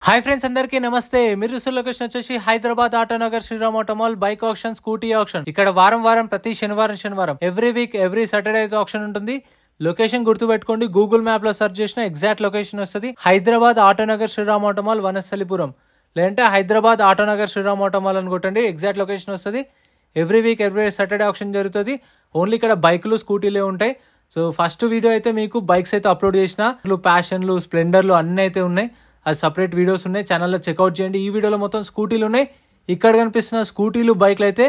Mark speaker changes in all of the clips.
Speaker 1: Hi friends, అందరికీ నమస్తే. మీరు చూసిన లొకేషన్ వచ్చేసి Hyderabad Autonagar Sriram auto mall bike option, scooty option. ఇక్కడ వారం ప్రతి శనివారం ఎవ్రీ వీక్ ఎవ్రీ సాటర్డే అయితే ఆప్షన్ ఉంటుంది. లొకేషన్ గుర్తుపెట్టుకోండి, గూగుల్ మ్యాప్ లో సెర్చ్ చేసిన ఎగ్జాక్ట్ లొకేషన్ వస్తుంది. హైదరాబాద్ ఆటోనగర్ శ్రీరామ్ ఆటోమాల్, వనస్థలిపురం. లేదంటే హైదరాబాద్ ఆటోనగర్ శ్రీరామ్ ఆటోమాల్ అని కొట్టండి, ఎగ్జాక్ట్ లొకేషన్ వస్తుంది. Every week every Saturday option జరుగుతుంది. ఓన్లీ ఇక్కడ బైకులు, స్కూటీలే ఉంటాయి. సో ఫస్ట్ వీడియో అయితే మీకు బైక్స్ అయితే అప్లోడ్ చేసిన, ప్యాషన్లు, స్ప్లెండర్లు అన్ని అయితే ఉన్నాయి. అది సపరేట్ వీడియోస్ ఉన్నాయి, ఛానల్లో చెక్అవుట్ చేయండి. ఈ వీడియోలో మొత్తం స్కూటీలు ఉన్నాయి. ఇక్కడ కనిపిస్తున్న స్కూటీలు, బైక్లు అయితే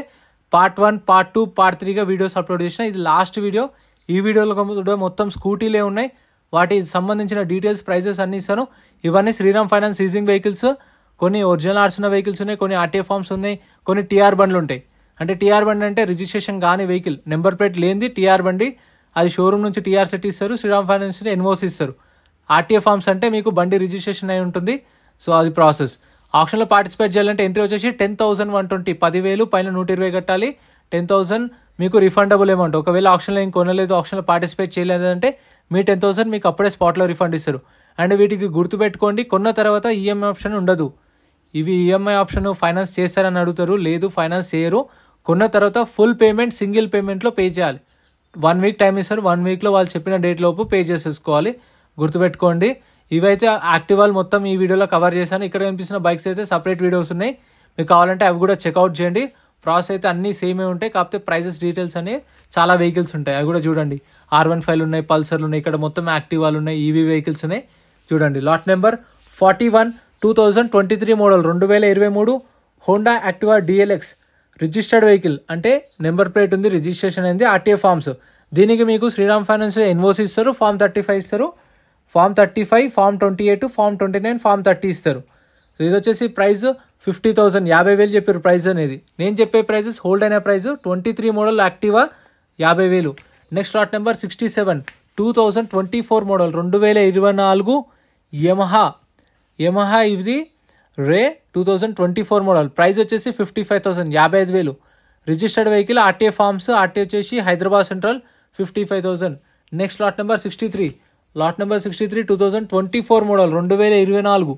Speaker 1: పార్ట్ 1, పార్ట్ 2, పార్ట్ 3గా వీడియోస్ అప్లోడ్ చేసిన. ఇది లాస్ట్ వీడియో. ఈ వీడియోలో కూడా మొత్తం స్కూటీలే ఉన్నాయి. వాటికి సంబంధించిన డీటెయిల్స్, ప్రైజెస్ అన్ని ఇస్తాను. ఇవన్నీ శ్రీరామ్ ఫైనాన్స్ లీజింగ్ వెహికల్స్. కొన్ని ఒరిజినల్ ఆర్ట్స్ ఉన్న వెహికల్స్ ఉన్నాయి, కొన్ని ఆర్టీఏ ఫార్మ్స్ ఉన్నాయి, కొన్ని టీఆర్ బండ్లు ఉంటాయి. అంటే టీఆర్ బండి అంటే రిజిస్ట్రేషన్ కాని వెహికల్, నెంబర్ ప్లేట్ లేనిది టీఆర్ బండి. అది షోరూమ్ నుంచి టీఆర్ సెట్ ఇస్తారు, శ్రీరామ్ ఫైనాన్స్ ఎన్ఓసి ఇస్తారు. ఆర్టీఏ ఫార్మ్స్ అంటే మీకు బండి రిజిస్ట్రేషన్ అయి ఉంటుంది. సో అది ప్రాసెస్. ఆప్షన్లో పార్టిసిపేట్ చేయాలంటే ఎంట్రీ వచ్చేసి 10,120, 10,000 పైన 120 కట్టాలి. 10,000 మీకు రిఫండబుల్ అమౌంట్. ఒకవేళ ఆప్షన్లో ఏం కొనలేదు, ఆప్షన్లో పార్టిసిపేట్ చేయలేదంటే మీ 10,000 మీకు అప్పుడే స్పాట్లో రిఫండ్ ఇస్తారు. అండ్ వీటికి గుర్తుపెట్టుకోండి, కొన్న తర్వాత ఈఎంఐ ఆప్షన్ ఉండదు. ఇవి ఈఎంఐ ఆప్షన్ ఫైనాన్స్ చేస్తారని అడుగుతారు, లేదు ఫైనాన్స్ చేయరు. కొన్న తర్వాత ఫుల్ పేమెంట్ సింగిల్ పేమెంట్లో పే చేయాలి. 1 వీక్ టైం ఇస్తారు. 1 వీక్లో వాళ్ళు చెప్పిన డేట్ లోపు పే చేసేసుకోవాలి. గుర్తుపెట్టుకోండి. ఇవైతే యాక్టివాలు మొత్తం ఈ వీడియోలో కవర్ చేశాను. ఇక్కడ కనిపిస్తున్న బైక్స్ అయితే సపరేట్ వీడియోస్ ఉన్నాయి, మీకు కావాలంటే అవి కూడా చెక్అవుట్ చేయండి. ప్రాసెస్ అయితే అన్నీ సేమే ఉంటాయి, కాకపోతే ప్రైజెస్ డీటెయిల్స్ అని చాలా వెహికల్స్ ఉంటాయి, అవి కూడా చూడండి. R15 ఉన్నాయి, పల్సర్లు ఉన్నాయి, ఇక్కడ మొత్తం యాక్టివాలు ఉన్నాయి, ఈవీ వెహికల్స్ ఉన్నాయి. చూడండి, lot number 41 2023 model 2023 Honda Activa DLX registered vehicle. అంటే నెంబర్ ప్లేట్ ఉంది, రిజిస్ట్రేషన్ అయింది, ఆర్టీఏ ఫార్మ్స్. దీనికి మీకు శ్రీరామ్ ఫైనాన్స్ ఎన్ఓసి ఇస్తారు, ఫామ్ 35 ఇస్తారు. ఫామ్ 35, ఫామ్ 28, ఫామ్ 29, ఫామ్ 30 ఇస్తారు. సో ఇది వచ్చేసి ప్రైస్ 50,000, 50,000 చెప్పారు ప్రైస్ అనేది. నేను చెప్పే ప్రైజెస్ హోల్డ్ అయిన price 23 model Activa 50,000. Next lot number 67 2024 model 2024 Yamaha ఇది రే 2024 మోడల్. ప్రైస్ వచ్చేసి 55,000, 55,000. Registered vehicle, RTA forms. RTA వచ్చేసి Hyderabad central, 55,000. Next lot number 63 2024 model 2024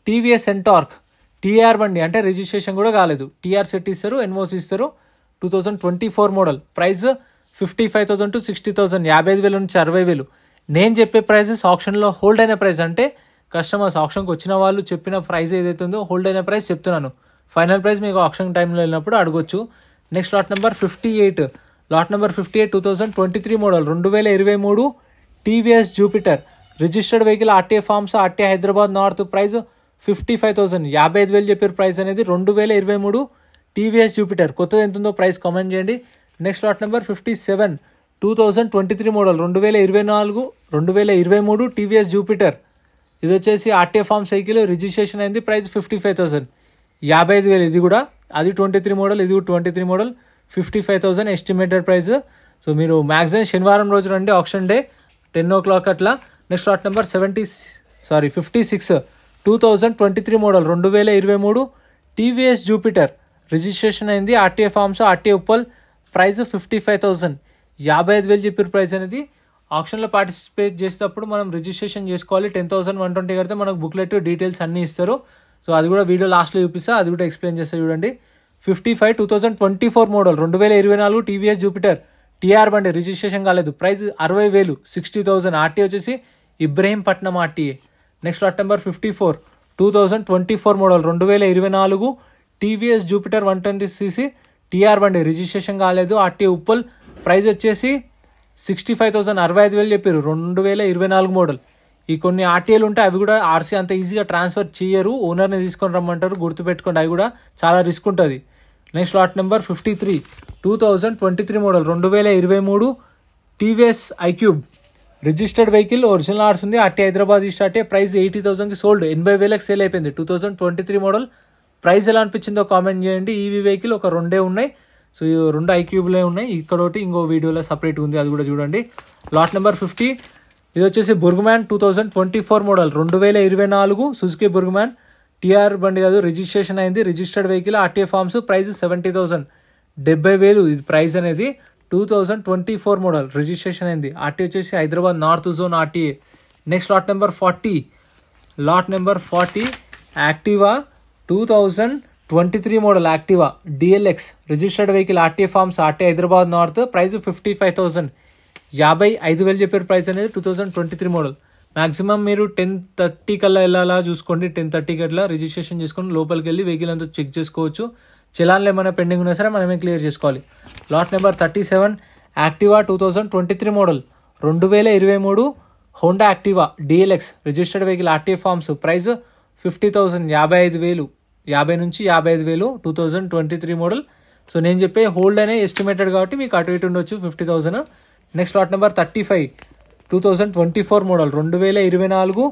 Speaker 1: TVS Ntorq TR బండి. అంటే రిజిస్ట్రేషన్ కూడా కాలేదు, టీఆర్ సెట్ ఇస్తారు, ఎన్ఓసి ఇస్తారు. 2024 మోడల్. ప్రైస్ 55,000 to 60,000, 55,000 నుంచి 60,000. నేను చెప్పే ప్రైజెస్ ఆప్షన్లో హోల్డ్ అయిన ప్రైస్. అంటే కస్టమర్స్ ఆప్షన్కి వచ్చిన వాళ్ళు చెప్పిన ప్రైస్ ఏదైతే ఉందో హోల్డ్ అయిన ప్రైస్ చెప్తున్నాను. ఫైనల్ ప్రైస్ మీకు ఆప్షన్ టైంలో వెళ్ళినప్పుడు అడగొచ్చు. Next lot number 58 2023 model 2023 TVS Jupiter registered vehicle, RTA forms, RTA Hyderabad north. Price 55,000, 55,000 చెప్పారు ప్రైస్ అనేది. 2023 టీవీఎస్ జూపిటర్. కొత్తది ఎంత ఉందో ప్రైస్ కామెంట్ చేయండి. Next lot number 57 2023 model 2023 TVS Jupiter. ఇది వచ్చేసి ఆర్టీఏ ఫార్మ్స్ వెహికల్, రిజిస్ట్రేషన్ అయింది. ప్రైస్ 55,000, 55,000 ఇది కూడా. అది 23 మోడల్, ఇది 23 మోడల్. 55,000 estimated price. సో మీరు మ్యాక్సిమం శనివారం రోజు రండి, ఆప్షన్ డే 10 o'clock అట్లా. Next lot number 56 2023 model 2023 TVS Jupiter. Registration అయింది, RTA forms, RTA Uppal. Price 55,000, 55,000 చెప్పారు ప్రైస్ అనేది. ఆప్షన్లో పార్టిసిపేట్ చేసేటప్పుడు మనం రిజిస్ట్రేషన్ చేసుకోవాలి. 10,120 కడితే మనకు బుక్లెట్ డీటెయిల్స్ అన్నీ ఇస్తారు. సో అది కూడా వీడియో లాస్ట్లో చూపిస్తా, అది కూడా ఎక్స్ప్లెయిన్ చేస్తా చూడండి. 55 2024 మోడల్ 2024 టీవీఎస్ జూపిటర్ టీఆర్ బండి, రిజిస్ట్రేషన్ కాలేదు. ప్రైస్ 60,000, 60,000. ఆర్టీఏ వచ్చేసి Ibrahimpatnam RTA. Next lot number 54 2024 model 2024 TVS Jupiter 120cc TR బండి, రిజిస్ట్రేషన్ కాలేదు, ఆర్టీఏ ఉప్పల్. ప్రైస్ వచ్చేసి 65,000, 65,000 చెప్పారు. 2024 మోడల్. ఈ కొన్ని ఆర్టీఏలు ఉంటాయి, అవి కూడా ఆర్సీ అంత ఈజీగా ట్రాన్స్ఫర్ చేయరు, ఓనర్ని తీసుకొని రమ్మంటారు. గుర్తుపెట్టుకోండి, అవి కూడా చాలా రిస్క్ ఉంటుంది. Next lot number 53 2023 model 2023 TVS iQube registered vehicle, original ఆర్ట్స్ ఉంది, ఆర్టీ హైదరాబాద్ స్టార్ట్. ప్రైస్ 80,000కి సోల్డ్, 80,000కి సేల్ అయిపోయింది. 2023 మోడల్. ప్రైస్ ఎలా అనిపించిందో కామెంట్ చేయండి. ఈవీ వెహికల్ ఒక 2 ఉన్నాయి. సో ఈ 2 ఐక్యూబ్లే ఉన్నాయి. ఇక్కడ ఒకటి ఇంకో వీడియోలో సపరేట్ ఉంది, అది కూడా చూడండి. లాట్ నెంబర్ 50 ఇది వచ్చేసి Burgman 2024 model 2024 Suzuki Burgman TR బండి కాదు, రిజిస్ట్రేషన్ అయింది, registered vehicle, RTA forms. Price 70,000, 70,000 ఇది ప్రైస్ అనేది. 2024 మోడల్, రిజిస్ట్రేషన్ అయింది, ఆర్టీఏ వచ్చేసి Hyderabad north zone RTA. Next lot number 40 Activa 2023 model Activa DLX registered vehicle RTA forms RTA Hyderabad north, price 55,000, 55,000 చెప్పారు price అనేది. 2023 model. Maximum మీరు 10:30 కల్లా వెళ్ళాలా చూసుకోండి. 10:30 కల్లా రిజిస్ట్రేషన్ చేసుకొని లోపలికి వెళ్ళి వెహికల్ అంతా చెక్ చేసుకోవచ్చు. చలాన్లు ఏమైనా పెండింగ్ ఉన్నా సరే మనమే క్లియర్ చేసుకోవాలి. Lot number 37 Activa 2023 model 2023 Honda Activa DLX registered vehicle RTA forms, price 50,000, 55,000, 50 నుంచి 55,000, 2023 మోడల్. సో నేను చెప్పే హోల్డ్ అనే ఎస్టిమేటెడ్ కాబట్టి మీకు అటు ఇటు ఉండొచ్చు 50,000. Next lot number 35 2024 model 2024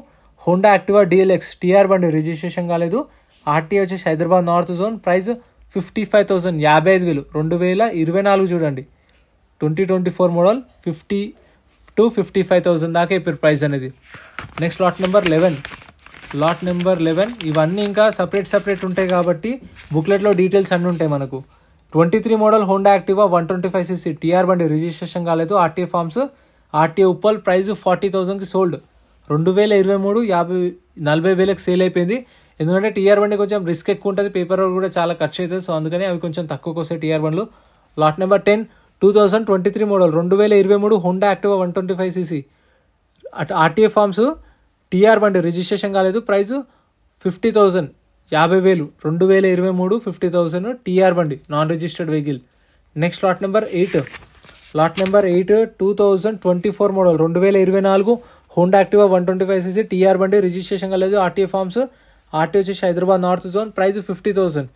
Speaker 1: Honda Activa DLX TR బండి, రిజిస్ట్రేషన్ కాలేదు. ఆర్టీఏ వచ్చేసి హైదరాబాద్ నార్త్ జోన్, ప్రైస్ 55,000, 55,000, 2024 చూడండి. 2024 మోడల్ 50 to 55,000 దాకా ఇప్పుడు ప్రైస్ అనేది. నెక్స్ట్ లాట్ నెంబర్ 11 ఇవన్నీ ఇంకా సపరేట్ ఉంటాయి కాబట్టి బుక్లెట్లో డీటెయిల్స్ అన్నీ ఉంటాయి మనకు. 23 model Honda Activa 125cc TR బండి, రిజిస్ట్రేషన్ కాలేదు. RTA forms RTA Uppal, price 40,000కి సోల్డ్. 2023 40,000కి సేల్ అయిపోయింది. ఎందుకంటే టీఆర్ బండి కొంచెం రిస్క్ ఎక్కువ ఉంటుంది, పేపర్ వర్క్ కూడా చాలా ఖర్చు అవుతుంది. సో అందుకని అవి కొంచెం తక్కువకి వస్తాయి టీఆర్ బండ్లు. Lot number 10 2023 model 2023 Honda Activa 125cc RTA forms TR బండి, రిజిస్ట్రేషన్ కాలేదు. ప్రైస్ 50,000, 50,000, 2023 50,000 టీఆర్ బండి, non registered vehicle. Next lot number 8 2024 model 2024 Honda Activa 125cc TR బండి, రిజిస్ట్రేషన్ కాలేదు. ఆర్టీఏ ఫార్మ్స్ ఆర్టీఏ వచ్చేసి Hyderabad north zone, price 50,000,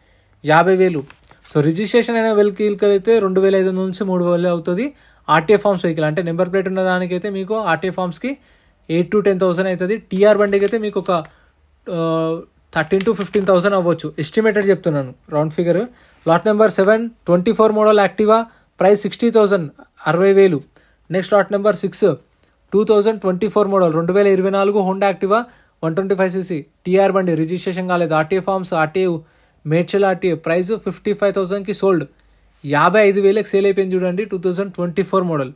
Speaker 1: 50,000. So registration అయిన vehicle అయితే 2,500 నుంచి 3,000 అవుతుంది. ఆర్టీఏ ఫార్మ్స్ వెహికల్ అంటే నెంబర్ ప్లేట్ ఉన్న దానికైతే మీకు ఆర్టీఏ ఫార్మ్స్కి 8,000 to 10,000 అవుతుంది. టీఆర్ బండికి అయితే మీకు ఒక 13,000 to 15,000 అవ్వచ్చు, ఎస్టిమేటెడ్ చెప్తున్నాను, round figure. Lot number 7 24 model Activa, price 60,000, 60,000. Next lot number 6 2024 model 2024 Honda Activa 125cc TR బండి, రిజిస్ట్రేషన్ కాలేదు. RTA forms RTA Medchal RTA, price 55,000కి సోల్డ్. 55,000కి సేల్ అయిపోయింది చూడండి. 2024 మోడల్.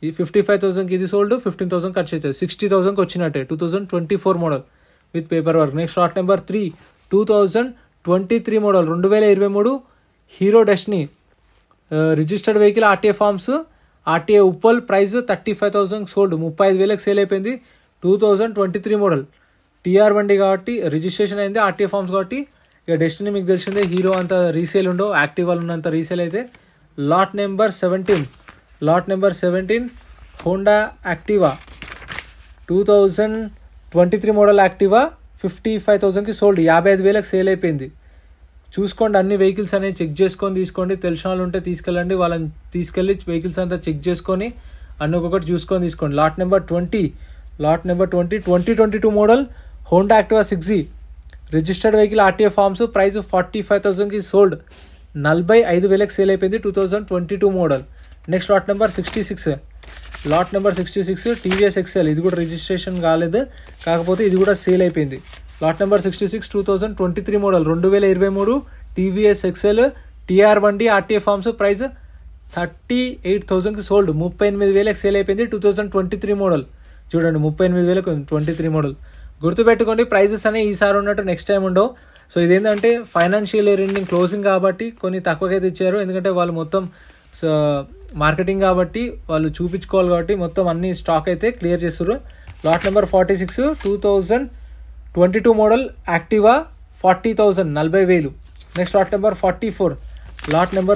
Speaker 1: ఈ 55,000కి ఇది సోల్డ్, 15,000 ఖర్చు అవుతుంది, 60,000కి వచ్చినట్టే. 2024 model with paper work. Next lot number 3 2023 model 2023 Hero Destini registered vehicle RTA forms RTA Uppal, price 35,000 sold, 35,000కి సేల్ అయిపోయింది. 2023 మోడల్ టీఆర్ బండి కాబట్టి రిజిస్ట్రేషన్ అయింది, ఆర్టీఏ ఫార్మ్స్ కాబట్టి. ఇక డెస్టినీ మీకు తెలిసిందే, హీరో అంత రీసేల్ ఉండవు, యాక్టివాలు ఉన్నంత రీసేల్ అయితే. Lot number 17 Honda Activa 2023 model Activa 55,000కి సోల్డ్, 55,000కి సేల్ అయిపోయింది. చూసుకోండి, అన్ని వెహికల్స్ అనేవి చెక్ చేసుకొని తీసుకోండి. తెలిసిన వాళ్ళు ఉంటే తీసుకెళ్ళండి, వాళ్ళని తీసుకెళ్ళి వెహికల్స్ అంతా చెక్ చేసుకొని అన్ని ఒక్కొక్కటి చూసుకొని తీసుకోండి. Lot number 20 2022 model Honda Activa 6G registered vehicle RTA forms, price 45,000కి సోల్డ్, 45,000కి సేల్ అయిపోయింది. 2022 model. Next lot number 66 TVS XL, ఇది కూడా రిజిస్ట్రేషన్ కాలేదు, కాకపోతే ఇది కూడా సేల్ అయిపోయింది. Lot number 66 2023 model 2023 TVS XL TR బండి ఆర్టీఏ ఫార్మ్స్, ప్రైస్ 38,000కి సోల్డ్, 38,000కి సేల్ అయిపోయింది. 2023 మోడల్ చూడండి, 38,000కి 23 మోడల్. గుర్తుపెట్టుకోండి, ప్రైజెస్ అనేవి ఈసారి ఉన్నట్టు నెక్స్ట్ టైం ఉండవు. సో ఇదేంటంటే ఫైనాన్షియల్ ఇయర్ ఎండింగ్ క్లోజింగ్ కాబట్టి కొన్ని తక్కువకైతే ఇచ్చారు, ఎందుకంటే వాళ్ళు మొత్తం మార్కెటింగ్ కాబట్టి వాళ్ళు చూపించుకోవాలి కాబట్టి మొత్తం అన్ని స్టాక్ అయితే క్లియర్ చేస్తారు. Lot number 46 2022 model Activa 40,000, 40,000. Next lot number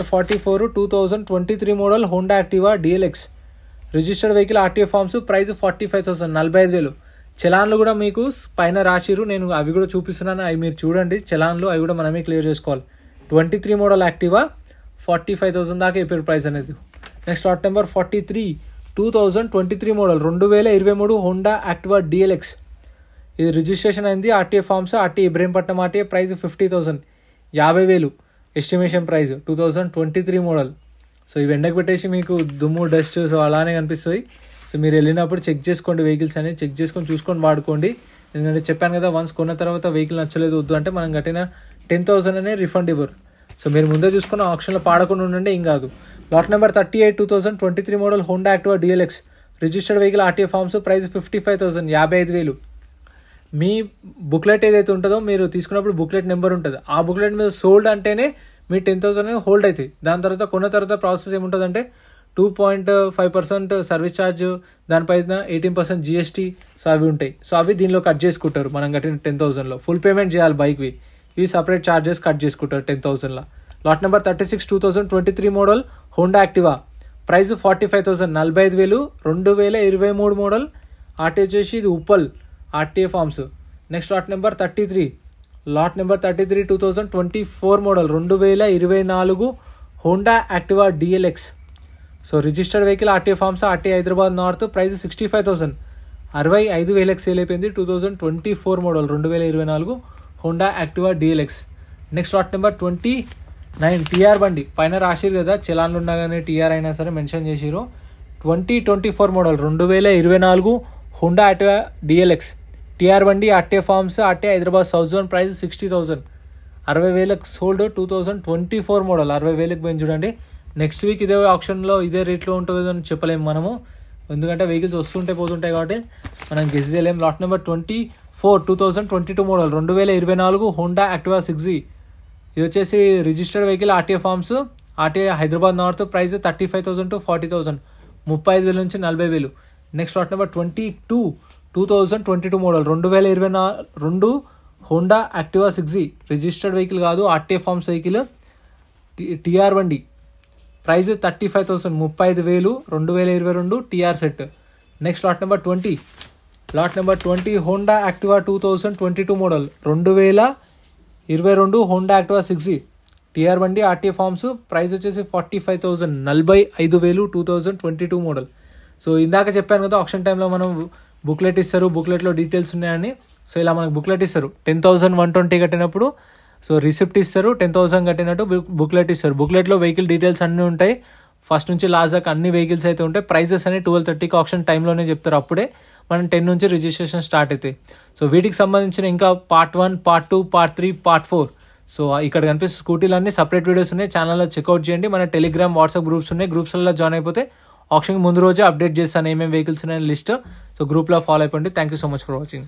Speaker 1: 44 2023 model Honda Activa DLX registered vehicle RTA forms, price 45,000, 45,000. చలాన్లు కూడా మీకు పైన రాసిరు, నేను అవి కూడా చూపిస్తున్నాను, అవి మీరు చూడండి. చలాన్లు అవి కూడా మనమే క్లియర్ చేసుకోవాలి. 23 మోడల్ యాక్టివా 45,000 దాకా ఇప్పుడు ప్రైస్ అనేది. Next lot number 43 2023 model 2023 Honda Activa DLX ఇది రిజిస్ట్రేషన్ అయింది. RTA forms RTA Ibrahimpatnam RTA, price 50,000, 50,000 estimation price. 2023 model. So ఇవి ఎండకు పెట్టేసి మీకు దుమ్ము డస్ట్ సో అలానే కనిపిస్తాయి. సో మీరు వెళ్ళినప్పుడు చెక్ చేసుకోండి, వెహికల్స్ అనేది చెక్ చేసుకొని చూసుకొని వాడుకోండి. ఎందుకంటే చెప్పాను కదా, వన్స్ కొన్న తర్వాత వెహికల్ నచ్చలేదు వద్దు అంటే మనం కట్టిన 10,000 అనే రిఫండ్ ఇవ్వరు. సో మీరు ముందే చూసుకున్న ఆప్షన్లో పాడకుండా ఉండండి, ఏం కాదు. Lot number 38 2023 model Honda Activa DLX registered vehicle RTA forms, price 55,000, 55,000. మీ బుక్లెట్ ఏదైతే ఉంటుందో మీరు తీసుకున్నప్పుడు బుక్లెట్ నెంబర్ ఉంటుంది, ఆ బుక్లెట్ మీద సోల్డ్ అంటేనే మీ 10,000 హోల్డ్ అవుతాయి. దాని తర్వాత కొన్న తర్వాత ప్రాసెస్ ఏముంటుందంటే 2.5% సర్వీస్ ఛార్జ్, దానిపైన 18% GST, సో అవి ఉంటాయి. సో అవి దీనిలో కట్ చేసుకుంటారు. మనం కట్టిన 10,000లో ఫుల్ పేమెంట్ చేయాలి బైక్వి, ఇవి సపరేట్ ఛార్జెస్ కట్ చేసుకుంటారు 10,000లో. Lot number 36 2023 model Honda Activa, price 45,000, 45,000, 2023 model. RT వచ్చేసి ఇది Uppal RTA forms. Next lot number 33 2024 model 2024 Honda Activa DLX. So registered vehicle RTA forms, RTA Hyderabad north, price 65,000, 65,000 sale అయిపోయింది. 2024 model 2024 Honda Activa DLX. Next lot number 29 TR బండి, పైన రాసిరు కదా చలాన్లు ఉన్నా కానీ TR అయినా సరే మెన్షన్ చేసిరు. 2024 model 2024 Honda Activa DLX TR బండి, RTA forms, RTA Hyderabad south zone, price 60,000, 60,000 sold. 2024 model 60,000 పోయింది చూడండి. నెక్స్ట్ వీక్ ఇదే ఆప్షన్లో ఇదే రేట్లో ఉంటుందో అని చెప్పలేము మనము, ఎందుకంటే వెహికల్స్ వస్తుంటే పోతుంటాయి కాబట్టి మనం గెస్ చేయలేము. Lot number 24 2022 model 2024 Honda Activa 6G. ఇది వచ్చేసి registered vehicle RTA forms, RTA Hyderabad north, price 35,000 to 40,000, 35,000 నుంచి 40,000. Next lot number 22 2022 model 2022 Honda Activa 6G, registered vehicle కాదు, ఆర్టీఏ ఫార్మ్స్ వెహికల్, TR బండి, price 35,000, 35,000, 2022 TR set. Next lot number 20 Honda Activa 2022 model 2022 Honda Activa 6G TR బండి, RTA forms, price వచ్చేసి 45,000, 45,000, 2022 model. So ఇందాక చెప్పాను కదా option టైంలో మనం booklet ఇస్తారు, బుక్లెట్లో డీటెయిల్స్ ఉన్నాయని. సో ఇలా మనకు బుక్లెట్ ఇస్తారు 10,120 కట్టినప్పుడు, సో రిసిప్ట్ ఇస్తారు, 10,000 కట్టినట్టు బుక్లెట్ ఇస్తారు. బుక్లెట్లో వెహికల్ డీటెయిల్స్ అన్నీ ఉంటాయి, ఫస్ట్ నుంచి లాస్ట్ దాకా అన్ని వెహికల్స్ అయితే ఉంటాయి. ప్రైజెస్ అని 12:30కి ఆప్షన్ టైంలోనే చెప్తారు, అప్పుడే మనం 10 నుంచి రిజిస్ట్రేషన్ స్టార్ట్ అవుతాయి. సో వీటికి సంబంధించిన ఇంకా part 1, part 2, part 3, part 4. So ఇక్కడ కనిపిస్తే స్కూటీలు అన్ని సపరేట్ వీడియోస్ ఉన్నాయి, ఛానల్లో చెక్అవుట్ చేయండి. మన టెలిగ్రామ్, వాట్సాప్ గ్రూప్స్ ఉన్నాయి, గ్రూప్స్లో జాయిన్ అయిపోతే ఆప్షన్కి ముందు రోజే అప్డేట్ చేస్తాను ఏమేమి వెహికల్స్ ఉన్నాయని లిస్ట్. సో గ్రూప్లో ఫాలో అయిపోండి. Thank you so much for watching.